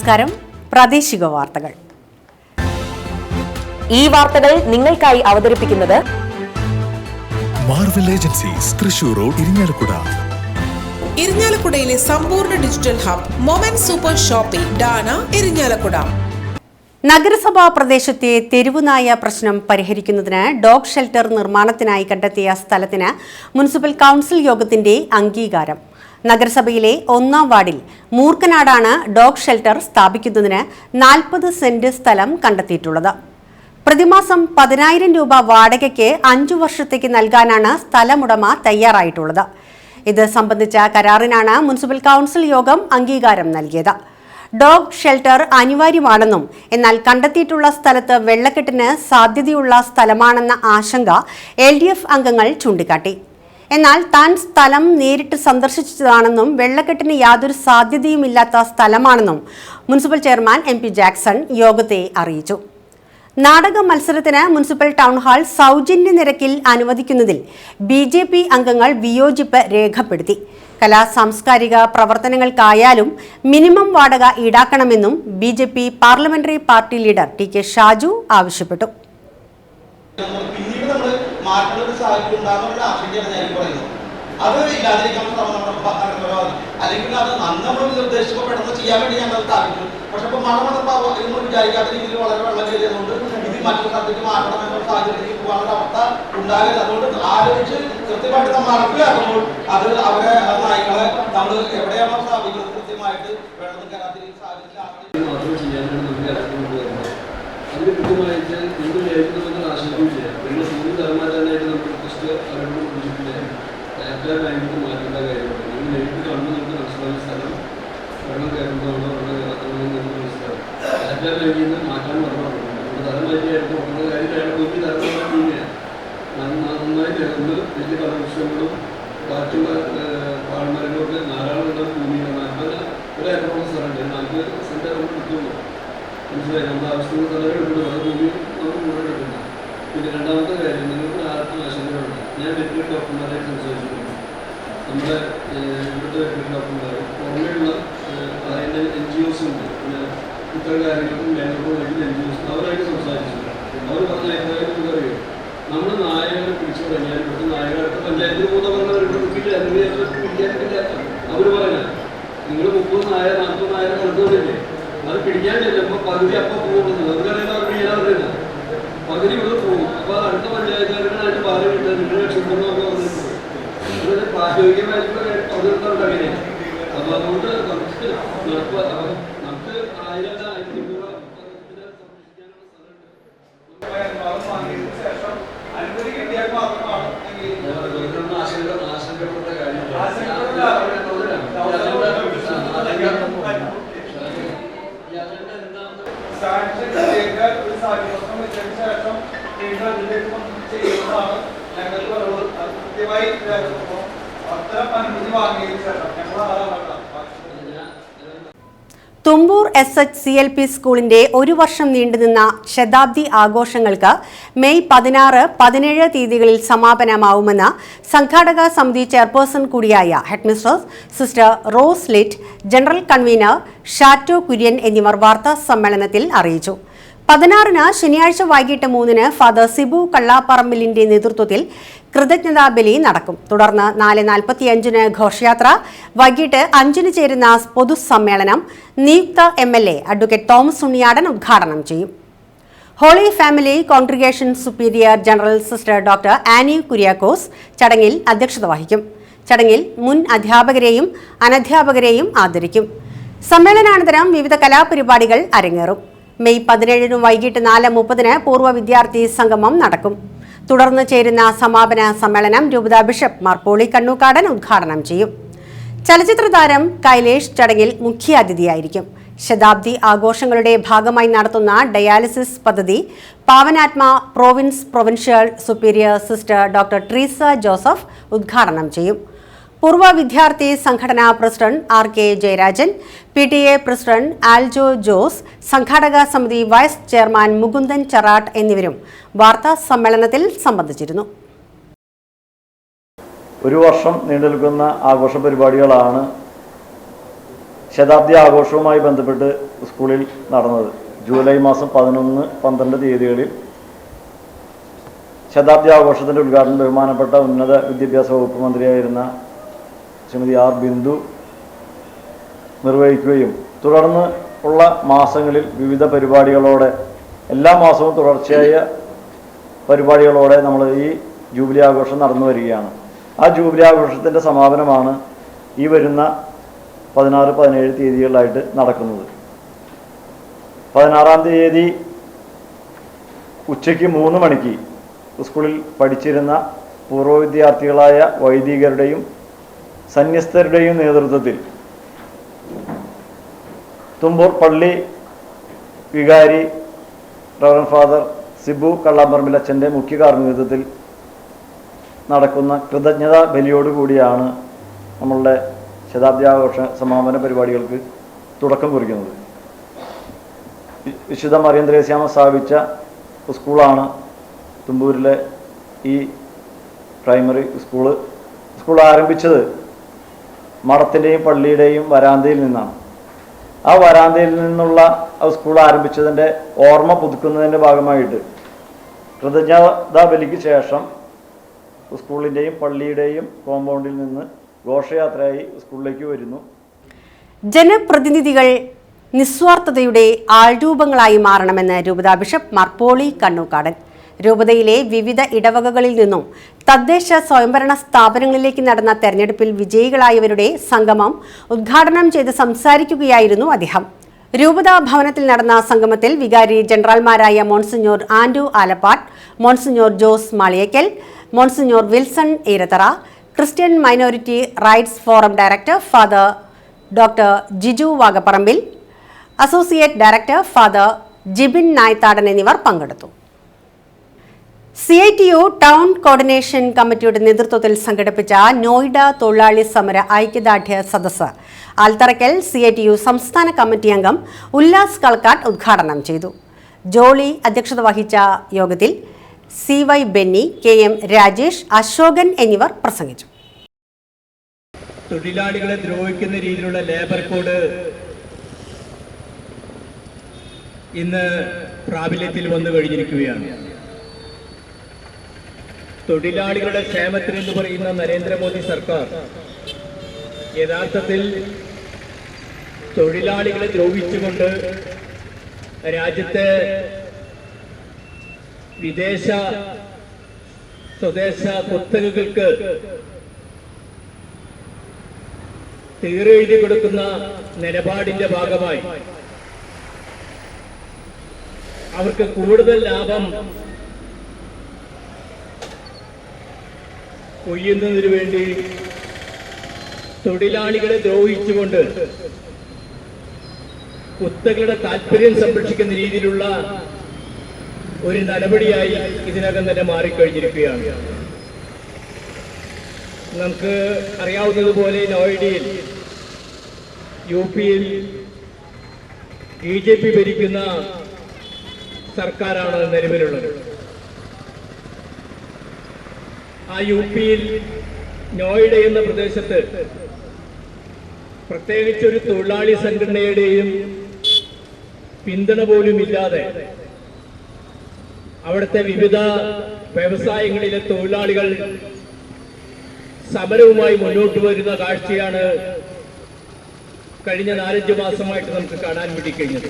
നമസ്കാരം. പ്രാദേശിക വാർത്തകൾ. ഈ വാർത്തകൾ നിങ്ങൾക്കായി അവതരിപ്പിക്കുന്നത് marvel agencies Thrissur road, Irinjalakuda. ഇരിഞ്ഞാലക്കുടയിലെ സമ്പൂർണ്ണ digital hub moment super shopping ഡാന ഇരിഞ്ഞാലക്കുട. നഗരസഭാ പ്രദേശത്തെ തെരുവുനായ പ്രശ്നം പരിഹരിക്കുന്നതിന് ഡോഗ് ഷെൽട്ടർ നിർമ്മാണത്തിനായി കണ്ടെത്തിയ സ്ഥലത്തിന് മുനിസിപ്പൽ കൗൺസിൽ യോഗത്തിന്റെ അംഗീകാരം. നഗരസഭയിലെ 1-ാം വാർഡിൽ മൂർക്കനാടാണ് ഡോഗ് ഷെൽട്ടർ സ്ഥാപിക്കുന്നതിന് 40 സെന്റ് സ്ഥലം കണ്ടെത്തിയിട്ടുള്ളത്. പ്രതിമാസം 10,000 രൂപ വാടകയ്ക്ക് 5 വർഷത്തേക്ക് നൽകാനാണ് സ്ഥലമുടമ തയ്യാറായിട്ടുള്ളത്. ഇത് സംബന്ധിച്ച കരാറിനാണ് മുനിസിപ്പൽ കൗൺസിൽ യോഗം അംഗീകാരം നൽകിയത്. ഡോഗ് ഷെൽട്ടർ അനിവാര്യമാണെന്നും എന്നാൽ കണ്ടെത്തിയിട്ടുള്ള സ്ഥലത്ത് വെള്ളക്കെട്ടിന് സാധ്യതയുള്ള സ്ഥലമാണെന്ന ആശങ്ക LDF അംഗങ്ങൾ ചൂണ്ടിക്കാട്ടി. എന്നാൽ താൻ സ്ഥലം നേരിട്ട് സന്ദർശിച്ചതാണെന്നും വെള്ളക്കെട്ടിന് യാതൊരു സാധ്യതയുമില്ലാത്ത സ്ഥലമാണെന്നും മുനിസിപ്പൽ ചെയർമാൻ MP ജാക്സൺ യോഗത്തെ അറിയിച്ചു. നാടക മത്സരത്തിന് മുനിസിപ്പൽ ടൗൺ ഹാൾ സൗജന്യ നിരക്കിൽ അനുവദിക്കുന്നതിൽ BJP അംഗങ്ങൾ വിയോജിപ്പ് രേഖപ്പെടുത്തി. കലാ സാംസ്കാരിക പ്രവർത്തനങ്ങൾക്കായാലും മിനിമം വാടക ഈടാക്കണമെന്നും BJP parliamentary party leader TK Shaju ആവശ്യപ്പെട്ടു. അത് ഇല്ലാതിരിക്കാൻ അല്ലെങ്കിൽ അത് നമ്മൾ നിർദ്ദേശിക്കപ്പെടുന്നത് ചെയ്യാൻ വേണ്ടി ഞങ്ങൾ സ്ഥാപിച്ചു. പക്ഷെ ഇപ്പൊ മഴ വന്നപ്പോൾ ഇതൊന്നും വിചാരിക്കാത്ത രീതിയിൽ വളരെ വെള്ളം കയറിയതുകൊണ്ട് ഇത് മറ്റൊരു സ്ഥലത്തേക്ക് മാറ്റണം എന്ന സാഹചര്യത്തിലേക്ക് പോകാനുള്ള അവസ്ഥ ഉണ്ടാകരുത്. അതുകൊണ്ട് ആലോചിച്ച് കൃത്യമായിട്ട് നമ്മൾ നടപ്പിലാക്കുമ്പോൾ അത് അവരെ നായ്ക്കളെ നമ്മൾ എവിടെയാണോ സ്ഥാപിക്കുന്നത് കൃത്യമായിട്ട് വെള്ളം കയറാത്ത സാഹചര്യത്തിലാണ് അതിന് കൃത്യമായിട്ട് എന്ത് ഏൽക്കുന്നതെന്ന് ആശങ്കയും ചെയ്യാം. പിന്നെ സൂര്യ തലമാറ്റാനായിട്ട് നമുക്ക് ജസ്റ്റ് അവരോട് പിടിച്ചിട്ടില്ല. ബാങ്കിട്ട് മാറ്റേണ്ട കാര്യമുണ്ട്. നിങ്ങൾ നേരിട്ട് കാണുമ്പോൾ നമുക്ക് മനസ്സിലാവുന്ന സ്ഥലം വെള്ളം കയറുന്നതാണോ വെള്ളം കയറാത്തതാണോ എന്ന് മനസ്സിലാവും. ബാങ്കിൽ നിന്ന് മാറ്റാൻ പറഞ്ഞിട്ടുണ്ട്. നമ്മുടെ തലം മാറ്റിയായിട്ട് ഉള്ള കാര്യമായിട്ട് വലിയ തലമുറ ചെയ്യുകയാണ്. നന്നായി കയറുന്നത് വലിയ പല വൃക്ഷങ്ങളും കാറ്റുള്ള പാഴ്മരങ്ങളൊക്കെ ധാരാളം ഭൂമിയാണ്. 40 ഏക്കറോളം സ്ഥലമുണ്ട്. 40 സെന്റ് നമ്മൾ കിട്ടുള്ളൂ. മനസ്സിലായി. നമ്മുടെ ആവശ്യത്തിന് സ്ഥലം എടുക്കുന്നു. അത് ഭൂമി നമുക്ക് മുഴുവൻ എടുക്കുന്നു. പിന്നെ രണ്ടാമത്തെ കാര്യം, നിങ്ങൾക്ക് ആർക്കും ആശങ്കയുണ്ട്. ഞാൻ വെറ്ററിനറി ഡോക്ടർമാരായിട്ട് സംസാരിച്ചിട്ടുണ്ട്. നമ്മുടെ ഇവിടുത്തെ വെറ്ററിനറി ഡോക്ടർമാർ പുറമേയുള്ള അതിൻ്റെ NGOs ഉണ്ട്. പിന്നെ ഇത്തരം കാര്യങ്ങൾക്കും ഞങ്ങൾക്കും വേണ്ടി NGOs അവരായിട്ട് സംസാരിച്ചിട്ടുണ്ട്. അവർ പറഞ്ഞ അഭിപ്രായം നമുക്കറിയോ, നമ്മൾ നായകളെ പിടിച്ചു തുടങ്ങിയാൽ ഇവിടുത്തെ നായകളൊക്കെ പഞ്ചായത്തിൽ കിട്ടില്ല. അവർ പറയാൻ നിങ്ങൾ 30 നായ 40 നായ കടന്നുകൊണ്ടില്ലേ, അത് പിടിക്കാൻ ചെല്ലുമ്പോൾ പകുതി അപ്പം പോകുന്നത് അവർക്കറിയാൻ അവർ ചെയ്യാറില്ല. പകുതി ഇവിടെ പോകും. അപ്പോൾ അടുത്ത പഞ്ചായത്തുകാരനായിട്ട് ഭാരം കിട്ടുക നിങ്ങൾ രക്ഷപ്പെടുന്നൊക്കെ പറഞ്ഞിട്ടുണ്ട്. അത് പ്രായോഗികമായിട്ടുള്ള അവതരിക്കാറുണ്ട് അങ്ങനെയാണ്. അപ്പോൾ അതുകൊണ്ട് നമുക്ക് 1000 1500 ആശങ്കപ്പെട്ട തുമ്പൂർ SHCLP സ്കൂളിന്റെ 1 വർഷം നീണ്ടുനിന്ന ശതാബ്ദി ആഘോഷങ്ങൾക്ക് മെയ് 16, 17 തീയതികളിൽ സമാപനമാവുമെന്ന് സംഘാടക സമിതി ചെയർപേഴ്സൺ കൂടിയായ headmistress sister Rose Lit, general convener Shato Kurian എന്നിവർ വാർത്താ സമ്മേളനത്തിൽ അറിയിച്ചു. 16-ന് ശനിയാഴ്ച വൈകിട്ട് 3-ന് ഫാദർ സിബു കള്ളാപ്പറമ്പിലിന്റെ നേതൃത്വത്തിൽ കൃതജ്ഞതാ ബലി നടക്കും. തുടർന്ന് 4:45-ന് ഘോഷയാത്ര, വൈകിട്ട് 5-ന് ചേരുന്ന പൊതുസമ്മേളനം നിയുക്ത MLA അഡ്വക്കേറ്റ് തോമസ് ഉണ്ണിയാടൻ ഉദ്ഘാടനം ചെയ്യും. Holy family congregation superior general sister doctor Annie Kuriakose ചടങ്ങിൽ അധ്യക്ഷത വഹിക്കും. ചടങ്ങിൽ മുൻ അധ്യാപകരെയും അനധ്യാപകരെയും ആദരിക്കും. സമ്മേളനാനന്തരം വിവിധ കലാപരിപാടികൾ അരങ്ങേറും. മെയ് 17-ന് വൈകിട്ട് 4:30-ന് പൂർവ്വ വിദ്യാർത്ഥി സംഗമം നടക്കും. തുടർന്ന് ചേരുന്ന സമാപന സമ്മേളനം രൂപത ബിഷപ്പ് മാർ പോളി കണ്ണൂക്കാടൻ ഉദ്ഘാടനം ചെയ്യും. ചലച്ചിത്ര താരം കൈലേഷ് ചടങ്ങിൽ മുഖ്യാതിഥിയായിരിക്കും. ശതാബ്ദി ആഘോഷങ്ങളുടെ ഭാഗമായി നടത്തുന്ന ഡയാലിസിസ് പദ്ധതി പാവനാത്മ provincial superior sister doctor Treesa Joseph ഉദ്ഘാടനം ചെയ്യും. പൂർവ്വ വിദ്യാർത്ഥി സംഘടനാ president RK Jayarajan, PTA president Aljo Jose, സംഘാടക സമിതി വൈസ് ചെയർമാൻ മുകുന്ദൻ ചറാട്ട് എന്നിവരും വാർത്താ സമ്മേളനത്തിൽ സംബന്ധിച്ചിരുന്നു. 1 വർഷം നീണ്ടു നിൽക്കുന്ന ആഘോഷ പരിപാടികളാണ് ശതാബ്ദി ആഘോഷവുമായി ബന്ധപ്പെട്ട് സ്കൂളിൽ നടന്നത്. ജൂലൈ മാസം 11, 12 തീയതികളിൽ ശതാബ്ദി ആഘോഷത്തിൻ്റെ ഉദ്ഘാടനം ബഹുമാനപ്പെട്ട ഉന്നത വിദ്യാഭ്യാസ വകുപ്പ് മന്ത്രിയായിരുന്ന ശ്രീമതി ആർ ബിന്ദു നിർവഹിക്കുകയും തുടർന്ന് ഉള്ള മാസങ്ങളിൽ വിവിധ പരിപാടികളോടെ എല്ലാ മാസവും തുടർച്ചയായ പരിപാടികളോടെ നമ്മൾ ഈ ജൂബിലി ആഘോഷം നടന്നു വരികയാണ്. ആ ജൂബിലി ആഘോഷത്തിൻ്റെ സമാപനമാണ് ഈ വരുന്ന 16, 17 തീയതികളിലായിട്ട് നടക്കുന്നത്. 16-ാം തീയതി ഉച്ചയ്ക്ക് 3 മണിക്ക് സ്കൂളിൽ പഠിച്ചിരുന്ന പൂർവ്വ വിദ്യാർത്ഥികളായ വൈദികരുടെയും സന്യസ്തരുടെയും നേതൃത്വത്തിൽ തുമ്പൂർ പള്ളി വികാരി റവറൻ ഫാദർ സിബു കള്ളാമ്പറമ്പിലച്ഛൻ്റെ മുഖ്യ കാർമ്മികത്വത്തിൽ നടക്കുന്ന കൃതജ്ഞതാ ബലിയോടുകൂടിയാണ് നമ്മളുടെ ശതാബ്ദി ആഘോഷ സമാപന പരിപാടികൾക്ക് തുടക്കം കുറിക്കുന്നത്. വിശുദ്ധ മറിയം ത്രേസ്യാമ്മ സ്ഥാപിച്ച സ്കൂളാണ് തുമ്പൂരിലെ ഈ പ്രൈമറി സ്കൂൾ ആരംഭിച്ചത് മഠത്തിൻ്റെയും പള്ളിയുടെയും വരാന്തയിൽ നിന്നാണ്. ആ വരാന്തയിൽ നിന്നുള്ള സ്കൂൾ ആരംഭിച്ചതിൻ്റെ ഓർമ്മ പുതുക്കുന്നതിൻ്റെ ഭാഗമായിട്ട് കൃതജ്ഞതാ ബലിക്ക് ശേഷം സ്കൂളിൻ്റെയും പള്ളിയുടെയും കോമ്പൗണ്ടിൽ നിന്ന് ഘോഷയാത്രയായി സ്കൂളിലേക്ക് വരുന്നു. ജനപ്രതിനിധികൾ നിസ്വാർത്ഥതയുടെ ആൾരൂപങ്ങളായി മാറണമെന്ന് രൂപതാ ബിഷപ്പ് മാർ പോളി കണ്ണൂക്കാടൻ. രൂപതയിലെ വിവിധ ഇടവകകളിൽ നിന്നും തദ്ദേശ സ്വയംഭരണ സ്ഥാപനങ്ങളിലേക്ക് നടന്ന തെരഞ്ഞെടുപ്പിൽ വിജയികളായവരുടെ സംഗമം ഉദ്ഘാടനം ചെയ്ത് സംസാരിക്കുകയായിരുന്നു അദ്ദേഹം. രൂപതാ ഭവനത്തിൽ നടന്ന സംഗമത്തിൽ വികാരി ജനറൽമാരായ monsignor Andrew Alappat, monsignor Jose Maliyakkal, monsignor Wilson Eerathara, Christian minority rights forum director father doctor Jiju Vagapparambil, associate director father Jibin Naythadan എന്നിവർ പങ്കെടുത്തു. CITU ടൗൺ കോർഡിനേഷൻ കമ്മിറ്റിയുടെ നേതൃത്വത്തിൽ സംഘടിപ്പിച്ച നോയിഡ തൊഴിലാളി സമര ഐക്യദാർഢ്യ സദസ്സ് ആൽത്തറയ്ക്കൽ CITU സംസ്ഥാന കമ്മിറ്റി അംഗം ഉല്ലാസ് കളക്കാട്ട് ഉദ്ഘാടനം ചെയ്തു. ജോളി അധ്യക്ഷത വഹിച്ച യോഗത്തിൽ CY ബെന്നി, KM രാജേഷ്, അശോകൻ എന്നിവർ പ്രസംഗിച്ചു. തൊഴിലാളികളെ ദ്രോഹിക്കുന്ന രീതിയിലുള്ള ലേബർ കോഡ് ഇന്ന് പ്രാബല്യത്തിൽ വന്നു കഴിഞ്ഞിരിക്കുകയാണ്. തൊഴിലാളികളുടെ ക്ഷേമത്തിന് എന്ന് പറയുന്ന നരേന്ദ്രമോദി സർക്കാർ യഥാർത്ഥത്തിൽ തൊഴിലാളികളെ ദ്രോഹിച്ചുകൊണ്ട് രാജ്യത്തെ വിദേശ സ്വദേശ കുത്തകകൾക്ക് തീരെഴുതി കൊടുക്കുന്ന നിലപാടിന്റെ ഭാഗമായി അവർക്ക് കൂടുതൽ ലാഭം കൊയ്യുന്നതിനു വേണ്ടി തൊഴിലാളികളെ ദ്രോഹിച്ചുകൊണ്ട് കുത്തകളുടെ താല്പര്യം സംരക്ഷിക്കുന്ന രീതിയിലുള്ള ഒരു നടപടിയായി ഇതിനകം തന്നെ മാറിക്കഴിഞ്ഞിരിക്കുകയാണ്. നമുക്ക് അറിയാവുന്നതുപോലെ നോയിഡയിൽ UP-യിൽ BJP ഭരിക്കുന്ന സർക്കാരാണ് നിലവിലുള്ളത്. ആ UP-യിൽ നോയിഡ എന്ന പ്രദേശത്ത് പ്രത്യേകിച്ച് ഒരു തൊഴിലാളി സംഘടനയുടെയും പിന്തുണ പോലും ഇല്ലാതെ അവിടുത്തെ വിവിധ വ്യവസായങ്ങളിലെ തൊഴിലാളികൾ സമരവുമായി മുന്നോട്ട് വരുന്ന കാഴ്ചയാണ് കഴിഞ്ഞ 4-5 മാസമായിട്ട് നമുക്ക് കാണാൻ വേണ്ടി കഴിഞ്ഞത്.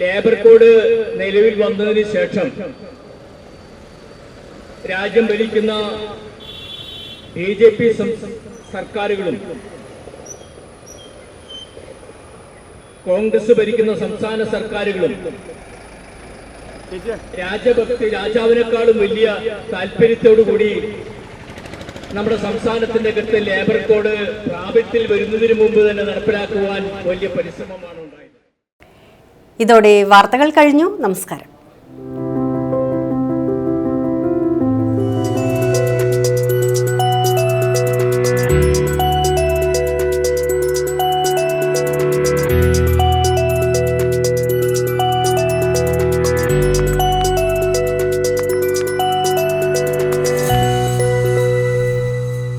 ലേബർ കോഡ് നിലവിൽ വന്നതിന് ശേഷം രാജ്യം ഭരിക്കുന്ന BJP സർക്കാരുകളും കോൺഗ്രസ് ഭരിക്കുന്ന സംസ്ഥാന സർക്കാരുകളും രാജാവിനേക്കാളും വലിയ താല്പര്യത്തോടുകൂടി നമ്മുടെ സംസ്ഥാനത്തിന്റെ അകത്ത് ലേബർ കോഡ് പ്രാബല്യത്തിൽ വരുന്നതിന് മുമ്പ് തന്നെ നടപ്പിലാക്കുവാൻ വലിയ പരിശ്രമമാണ് ഉണ്ടായത്. ഇതോടെ വാർത്തകൾ കഴിഞ്ഞു. നമസ്കാരം.